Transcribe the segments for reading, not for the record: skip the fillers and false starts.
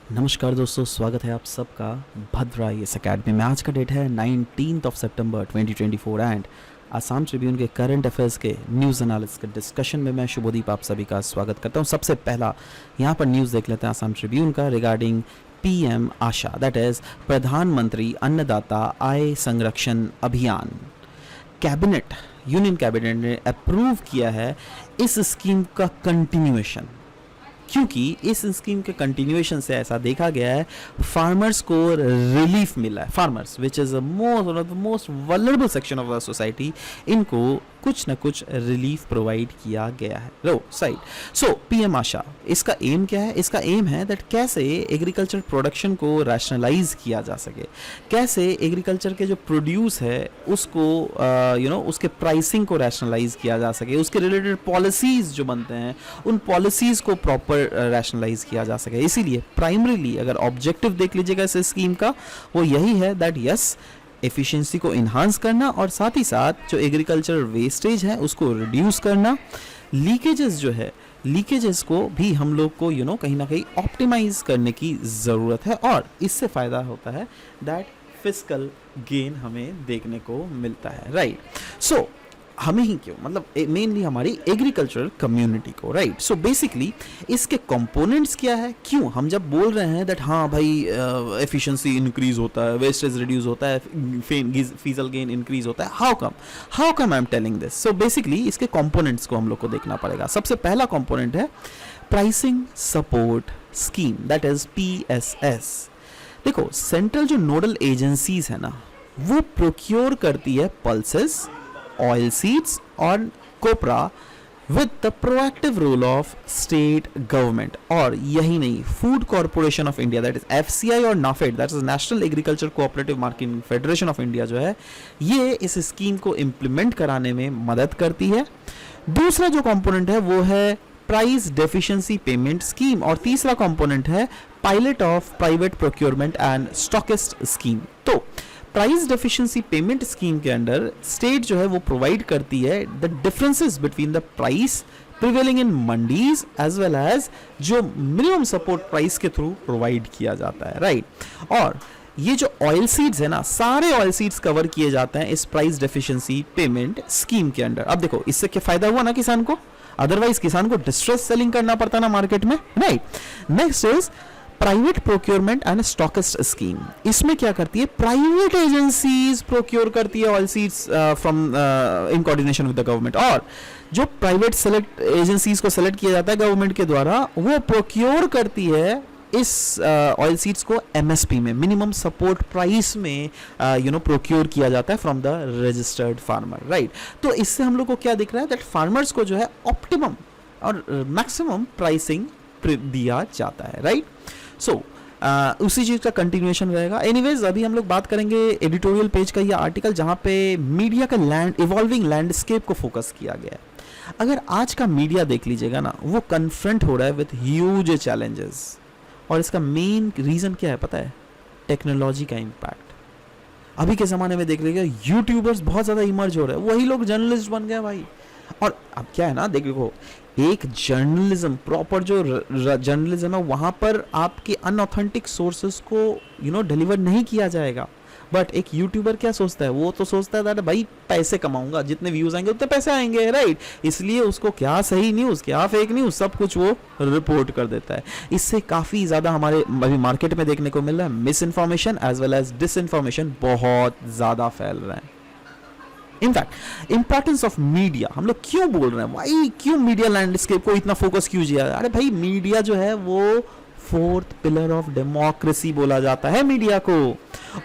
नमस्कार दोस्तों, स्वागत है आप सबका भद्रा इस अकेडमी में। आज का डेट है 19 सितंबर 2024 एंड आसाम ट्रिब्यून के करंट अफेयर्स के न्यूज़ एनालिसिस के डिस्कशन में मैं शुभदीप आप सभी का स्वागत करता हूं। सबसे पहला यहां पर न्यूज़ देख लेते हैं आसाम ट्रिब्यून का regarding PM Asha, that is प्रधानमंत्री अन्नदाता आय संरक्षण अभियान। कैबिनेट, यूनियन कैबिनेट ने अप्रूव किया है इस स्कीम का कंटिन्यूएशन, क्योंकि इस स्कीम के कंटिन्यूएशन से ऐसा देखा गया है फार्मर्स को रिलीफ मिला है। Farmers which is one of the most vulnerable section of the society, इनको कुछ ना कुछ रिलीफ प्रोवाइड किया गया है। लो साइड सो पीएम आशा, इसका एम क्या है? इसका एम है दैट कैसे एग्रीकल्चर प्रोडक्शन को रैशनलाइज किया जा सके, कैसे एग्रीकल्चर के जो प्रोड्यूस है उसको उसके प्राइसिंग को रैशनलाइज किया जा सके, उसके रिलेटेड पॉलिसीज जो बनते हैं उन पॉलिसीज को प्रॉपर रैशनलाइज किया जा सके। इसीलिए प्राइमरीली अगर ऑब्जेक्टिव देख लीजिएगा इस स्कीम का, वो यही है दैट यस, एफिशिएंसी को इन्हांस करना और साथ ही साथ जो एग्रीकल्चर वेस्टेज है उसको रिड्यूस करना, लीकेजेस जो है लीकेजेस को भी हम लोग को कहीं ना कहीं ऑप्टिमाइज करने की ज़रूरत है और इससे फ़ायदा होता है दैट फिस्कल गेन हमें देखने को मिलता है, राइट। सो हमें ही क्यों, मतलब मेनली हमारी एग्रीकल्चरल कम्युनिटी को, राइट। सो बेसिकली इसके कंपोनेंट्स क्या है, क्यों हम जब बोल रहे हैं दैट हाँ भाई एफिशिएंसी इंक्रीज होता है, वेस्टेज रिड्यूस होता है, फिस्कल गेन इंक्रीज होता है, how come I am telling this. So basically इसके कंपोनेंट्स को हम लोग को देखना पड़ेगा। सबसे पहला कंपोनेंट है pricing support scheme, that is PSS। देखो, सेंट्रल जो नोडल एजेंसीज है ना, वो प्रोक्योर करती है पल्सेस, ऑयल सीड्स और copra with the proactive role of state government. और यही नहीं, food corporation of India that is FCI और NAFED that is national agriculture cooperative marketing federation of India जो है, ये इस स्कीम को इम्प्लीमेंट कराने में मदद करती है। दूसरा जो कंपोनेंट है वो है प्राइस डेफिशिएंसी पेमेंट स्कीम और तीसरा कंपोनेंट है pilot of private procurement and stockist scheme. तो प्राइस डेफिशिएंसी पेमेंट स्कीम के अंडर स्टेट जो है वो प्रोवाइड करती है the differences between the price prevailing in mandis as well as जो मिनिमम सपोर्ट प्राइस के थ्रू प्रोवाइड किया जाता है, राइट। और ये जो ऑयल सीड्स है ना, सारे ऑयल सीड्स कवर किए जाते हैं इस प्राइस डेफिशिएंसी पेमेंट स्कीम के अंडर। अब देखो, इससे क्या फायदा हुआ ना किसान को, अदरवाइज किसान को डिस्ट्रेस सेलिंग करना पड़ता ना मार्केट में, right. Next is private procurement and stockist scheme. इसमें क्या करती है, प्राइवेट एजेंसीज प्रोक्योर करती है oil seeds from in coordination with the government, और जो प्राइवेट सेलेक्ट एजेंसीज को सेलेक्ट किया जाता है गवर्नमेंट के द्वारा, वो प्रोक्योर करती है इस ऑयल सीड्स को MSP में, मिनिमम सपोर्ट प्राइस में प्रोक्योर किया जाता है from the registered farmer, right. तो इससे हम लोग को क्या दिख रहा है दैट फार्मर्स को जो है ऑप्टिमम और मैक्सिमम प्राइसिंग दिया जाता है, राइट। सो उसी चीज़ का कंटिन्यूएशन रहेगा। एनीवेज, अभी हम लोग बात करेंगे एडिटोरियल पेज का ये आर्टिकल जहाँ पे मीडिया का इवॉल्विंग लैंडस्केप को फोकस किया गया है। अगर आज का मीडिया देख लीजिएगा ना, वो कन्फ्रंट हो रहा है विथ ह्यूज चैलेंजेस, और इसका मेन रीज़न क्या है पता है? टेक्नोलॉजी का इम्पैक्ट। अभी के ज़माने में देख लीजिएगा यूट्यूबर्स बहुत ज़्यादा इमर्ज हो रहे हैं, वही लोग जर्नलिस्ट बन गए भाई। और अब क्या है ना, देखो, एक जर्नलिज्म, प्रॉपर जो जर्नलिज्म है, वहाँ पर आपके अनऑथेंटिक सोर्सेस को डिलीवर नहीं किया जाएगा। बट एक यूट्यूबर क्या सोचता है, वो तो सोचता है भाई पैसे कमाऊंगा, जितने व्यूज आएंगे उतने पैसे आएंगे, राइट। इसलिए उसको क्या सही न्यूज़ क्या फेक न्यूज़ सब कुछ वो रिपोर्ट कर देता है। इससे काफ़ी ज़्यादा हमारे अभी मार्केट में देखने को मिल रहा है misinformation as well as disinformation बहुत ज़्यादा फैल रहा है। इनफैक्ट इंपॉर्टेंस ऑफ मीडिया, हम लोग क्यों बोल रहे हैं भाई, क्यों मीडिया लैंडस्केप को इतना फोकस क्यों किया? अरे भाई, मीडिया जो है वो फोर्थ पिलर ऑफ डेमोक्रेसी बोला जाता है मीडिया को,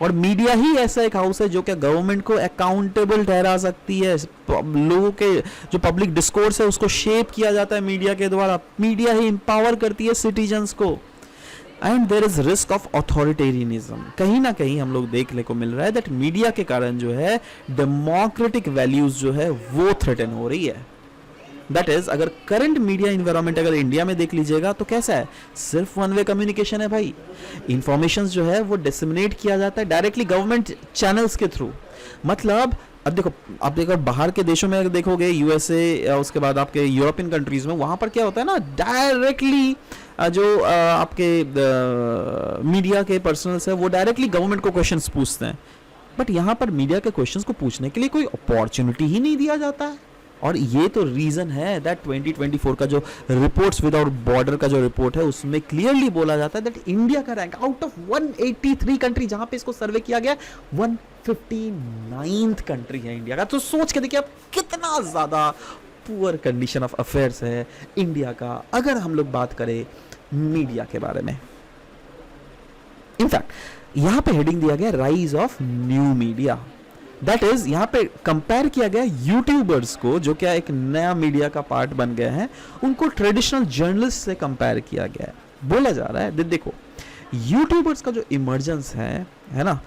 और मीडिया ही ऐसा एक हाउस है जो क्या गवर्नमेंट को अकाउंटेबल ठहरा सकती है। लोगों के जो पब्लिक डिस्कोर्स है उसको शेप किया जाता है मीडिया के द्वारा। मीडिया ही इंपावर करती है सिटीजन्स को। And there is risk of authoritarianism, कहीं ना कहीं हम लोग देखने को मिल रहा है दैट मीडिया के कारण जो है डेमोक्रेटिक वैल्यूज जो है वो थ्रेटन हो रही है। दैट इज, अगर करंट मीडिया इन्वायरमेंट अगर इंडिया में देख लीजिएगा तो कैसा है, सिर्फ वन वे कम्युनिकेशन है भाई। इंफॉर्मेशन जो है वो डिसमिनेट किया जाता है डायरेक्टली गवर्नमेंट चैनल्स के थ्रू। मतलब अब देखो, आप देखो बाहर के देशों में अगर देखोगे, यूएसए, उसके बाद आपके यूरोपियन कंट्रीज में, वहाँ पर क्या होता है ना, डायरेक्टली जो आपके मीडिया के पर्सनल्स है वो डायरेक्टली गवर्नमेंट को क्वेश्चंस पूछते हैं, बट यहाँ पर मीडिया के क्वेश्चंस को पूछने के लिए कोई अपॉर्चुनिटी ही नहीं दिया जाता है। और ये तो रीजन है दैट 2024 का जो रिपोर्ट्स विदाउट बॉर्डर का जो रिपोर्ट है उसमें क्लियरली बोला जाता है दैट इंडिया का रैंक आउट ऑफ 183 कंट्री जहां पे इसको सर्वे किया गया 159th कंट्री है इंडिया का। तो सोच के देखिए आप कितना ज्यादा पुअर कंडीशन ऑफ अफेयर्स है इंडिया का, अगर हम लोग बात करें मीडिया के बारे में। इनफैक्ट यहां पे हेडिंग दिया गया rise of new media, that is यहाँ पे कंपेयर किया गया यूट्यूबर्स को, जो क्या एक नया मीडिया का पार्ट बन गए हैं, उनको ट्रेडिशनल जर्नलिस्ट से कंपेयर किया गया है। बोला जा रहा है देखो यूट्यूबर्स का जो इमर्जेंस है ना,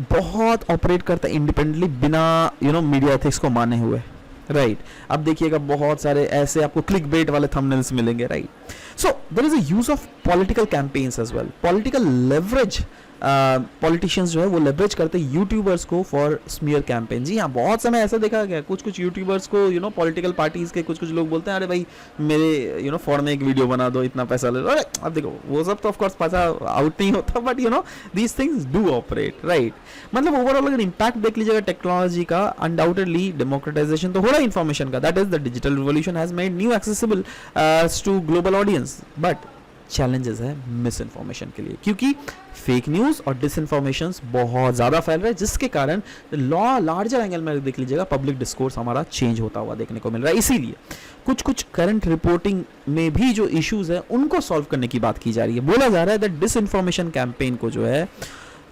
बहुत ऑपरेट करता है इंडिपेंडेंटली बिना मीडिया एथिक्स को माने हुए, राइट। अब देखिएगा बहुत सारे ऐसे आपको क्लिक बेट वाले थंबनेल्स मिलेंगे, right. So there is a use of political campaigns as well, political leverage, politicians जो है वो लेवरेज करते हैं यूट्यूबर्स को फॉर स्मीयर कैंपेन। जी हाँ, बहुत समय ऐसा देखा गया, कुछ यूट्यूबर्स को पॉलिटिकल पार्टीज के कुछ लोग बोलते हैं अरे भाई मेरे फॉर में एक वीडियो बना दो, इतना पैसा ले लो। अरे अब देखो वो सब तो ऑफ कोर्स पैसा आउट नहीं होता, but these things do operate, right. मतलब ओवरऑल अगर इम्पैक्ट देख लीजिएगा टेक्नोलॉजी का, अनडाउटेडली डेमोक्रेटाइजेशन तो हो रहा है इन्फॉर्मेशन का, that is the digital revolution has made new accessible to global audience, but challenges है मिस इन्फॉर्मेशन के लिए, क्योंकि फेक न्यूज और डिसइंफॉर्मेशन बहुत ज्यादा फैल रहा है, जिसके कारण लार्जर एंगल में देख लीजिएगा पब्लिक डिस्कोर्स हमारा चेंज होता हुआ देखने को मिल रहा है। इसीलिए कुछ करंट रिपोर्टिंग में भी जो इश्यूज है उनको सॉल्व करने की बात की जा रही है। बोला जा रहा है दैट डिसइंफॉर्मेशन कैंपेन को जो है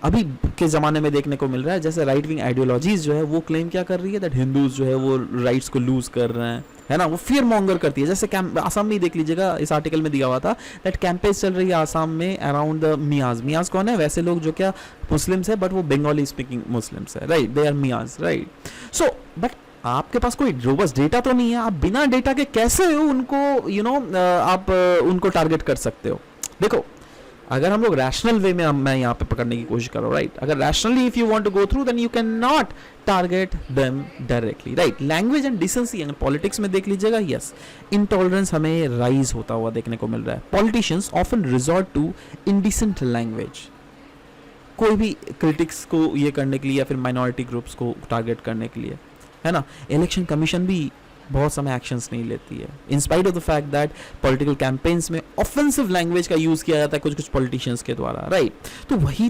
अभी के ज़माने में देखने को मिल रहा है, जैसे राइट विंग आइडियोलॉजीज जो है वो क्लेम क्या कर रही है दैट हिंदूज जो है वो राइट्स को लूज कर रहे हैं, है ना, वो फियर मॉन्गर करती है। जैसे आसाम में देख लीजिएगा, इस आर्टिकल में दिया हुआ था दैट कैंपेन चल रही है आसाम में अराउंड द मियाज कौन है, वैसे लोग जो क्या मुस्लिम्स है बट वो बंगाली स्पीकिंग मुस्लिम्स है, right, they are Miyas, right. So but आपके पास कोई रोबस्ट डेटा तो नहीं है, आप बिना डेटा के कैसे उनको आप उनको टारगेट कर सकते हो। देखो अगर हम लोग रैशनल वे में मैं यहाँ पे पकड़ने की कोशिश कर रहा हूँ, राइट, अगर rationally if you want to go through then you can not target them directly, right. Language and decency अगर पॉलिटिक्स में देख लीजिएगा, यस, इंटॉलरेंस हमें राइज होता हुआ देखने को मिल रहा है। Politicians often resort to indecent language, कोई भी क्रिटिक्स को ये करने के लिए या फिर माइनॉरिटी ग्रुप्स को टारगेट करने के लिए, है ना। इलेक्शन कमीशन भी बहुत समय एक्शंस नहीं लेती है, in spite of the fact that political campaigns में ऑफेंसिव लैंग्वेज का यूज किया जाता है कुछ पॉलिटिशियंस के द्वारा, राइट।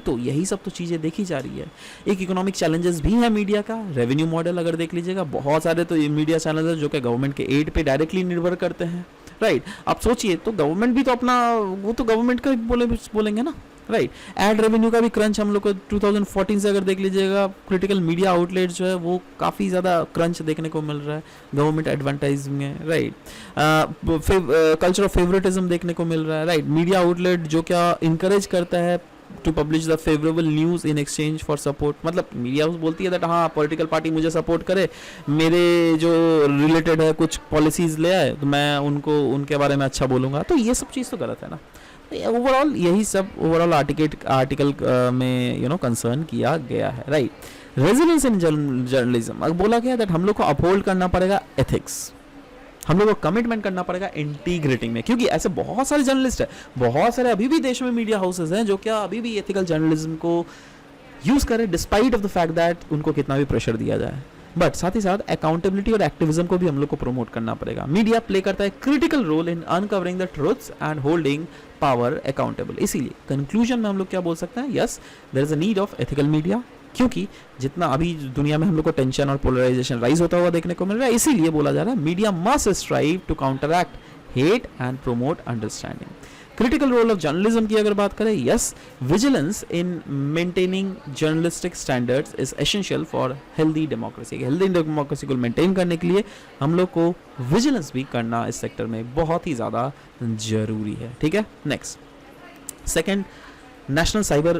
तो यही सब तो चीजें देखी जा रही है। एक इकोनॉमिक चैलेंजेस भी है मीडिया का, रेवेन्यू मॉडल अगर देख लीजिएगा, बहुत सारे तो मीडिया चैनल है जो कि गवर्नमेंट के एड पे डायरेक्टली निर्भर करते हैं, राइट। आप सोचिए तो गवर्नमेंट भी तो अपना वो तो गवर्नमेंट का बोलेंगे ना, राइट। एड रेवेन्यू का भी क्रंच हम लोग को 2014 से अगर देख लीजिएगा, क्रिटिकल मीडिया आउटलेट जो है वो काफ़ी ज़्यादा क्रंच देखने को मिल रहा है गवर्नमेंट एडवर्टाइज में, राइट। कल्चर ऑफ फेवरेटिज्म देखने को मिल रहा है, राइट। मीडिया आउटलेट जो क्या इंकरेज करता है to publish the favourable news in exchange for support, मतलब मीडिया बोलती है दैट हाँ पॉलिटिकल पार्टी मुझे सपोर्ट करे, मेरे जो रिलेटेड है कुछ पॉलिसीज ले आए तो मैं उनको उनके बारे में अच्छा बोलूँगा, तो ये सब चीज़ तो गलत है ना। ओवरऑल यही सब ओवरऑल आर्टिकल में कंसर्न किया गया है, राइट। रेजिलियंस इन जर्नलिज्म अब बोला गया दैट हम लोग को अपहोल्ड करना पड़ेगा एथिक्स, हम लोग को कमिटमेंट करना पड़ेगा इंटीग्रिटी में, क्योंकि ऐसे बहुत सारे जर्नलिस्ट है, बहुत सारे अभी भी देश में मीडिया हाउसेज हैं जो क्या अभी भी एथिकल जर्नलिज्म को यूज करें despite of the fact that उनको कितना भी प्रेशर दिया जाए। बट साथ ही साथ अकाउंटेबिलिटी और एक्टिविज्म को भी हम लोग को प्रमोट करना पड़ेगा। मीडिया प्ले करता है critical role in uncovering the truths and holding power accountable. इसीलिए कंक्लूजन में हम लोग क्या बोल सकते हैं, yes there is a need of ethical media, क्योंकि जितना अभी दुनिया में हम लोग को टेंशन और पोलराइजेशन राइज होता हुआ देखने को मिल रहा है, इसीलिए बोला जा रहा है media must strive to counteract hate and promote understanding. Critical role of journalism की अगर बात करें, yes vigilance in maintaining journalistic standards is essential for healthy democracy. Healthy democracy को मेंटेन करने के लिए हम लोग को विजिलेंस भी करना इस सेक्टर में बहुत ही ज़्यादा जरूरी है, ठीक है। Next second national cyber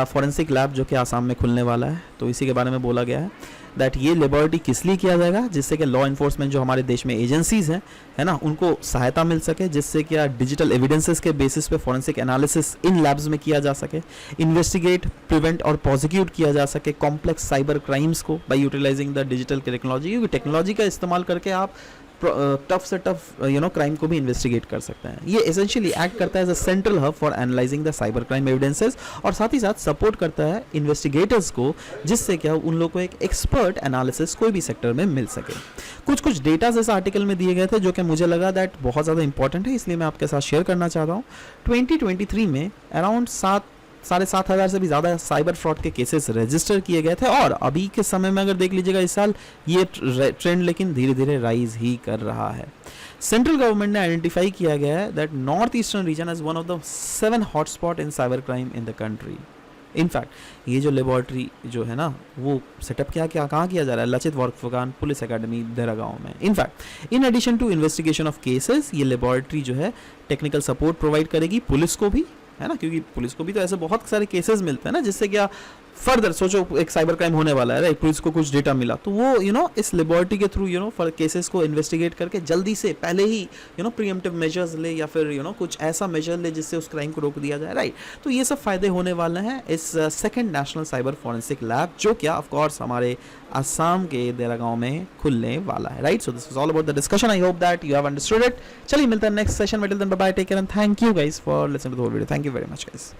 forensic lab जो कि आसाम में खुलने वाला है, तो इसी के बारे में बोला गया है दैट ये लेबॉरेटरी किस लिए किया जाएगा, जिससे कि लॉ इन्फोर्समेंट जो हमारे देश में एजेंसीज हैं, है ना, उनको सहायता मिल सके, जिससे क्या डिजिटल एविडेंसेस के बेसिस पे फॉरेंसिक एनालिसिस इन लैब्स में किया जा सके, इन्वेस्टिगेट, प्रिवेंट और प्रोसिक्यूट किया जा सके कॉम्प्लेक्स साइबर क्राइम्स को by utilising the digital technology, क्योंकि टेक्नोलॉजी का इस्तेमाल करके आप टफ से टफ क्राइम को भी इन्वेस्टिगेट कर सकते हैं। ये एसेंशियली एक्ट करता है as a central hub for analysing the cyber crime evidences, और साथ ही साथ सपोर्ट करता है इन्वेस्टिगेटर्स को, जिससे क्या उन लोगों को एक एक्सपर्ट एनालिसिस कोई भी सेक्टर में मिल सके। कुछ डेटाज इस आर्टिकल में दिए गए थे जो कि मुझे लगा दैट बहुत ज़्यादा इंपॉर्टेंट है, इसलिए मैं आपके साथ शेयर करना चाहता हूँ। 2023 में अराउंड 7,500 से भी ज़्यादा साइबर फ्रॉड के केसेस रजिस्टर किए गए थे, और अभी के समय में अगर देख लीजिएगा इस साल ये ट्रेंड लेकिन धीरे धीरे राइज ही कर रहा है। सेंट्रल गवर्नमेंट ने आइडेंटिफाई किया गया है that north eastern region as one of the 7 hotspot in cyber crime in the country. In fact ये जो लेबॉर्ट्री जो है ना, वो सेटअप कहाँ किया जा रहा है, लचित बरफुकान पुलिस एकेडमी देहरागांव में। In fact in addition to investigation of cases, ये लेबॉर्ट्री जो है टेक्निकल सपोर्ट प्रोवाइड करेगी पुलिस को भी, है ना, क्योंकि पुलिस को भी तो ऐसे बहुत सारे केसेस मिलते हैं ना, जिससे क्या फर्दर सोचो एक साइबर क्राइम होने वाला है, राइट, पुलिस को कुछ डेटा मिला तो वो इस लेबॉरेटरी के थ्रू फॉर केसेस को इन्वेस्टिगेट करके जल्दी से पहले ही प्रीएम्प्टिव मेजर्स ले, या फिर कुछ ऐसा मेजर ले जिससे उस क्राइम को रोक दिया जाए, राइट। तो ये सब फायदे होने वाले हैं इस second national cyber forensic lab, जो क्या ऑफ कोर्स हमारे असम के देहरागांव में खुलने वाला है, right. So this was all about the discussion, I hope that you have understood it. चलिए मिलते हैं नेक्स्ट सेशन में, till then bye bye, take care and thank you guys for listening to the whole video. Thank you very much guys.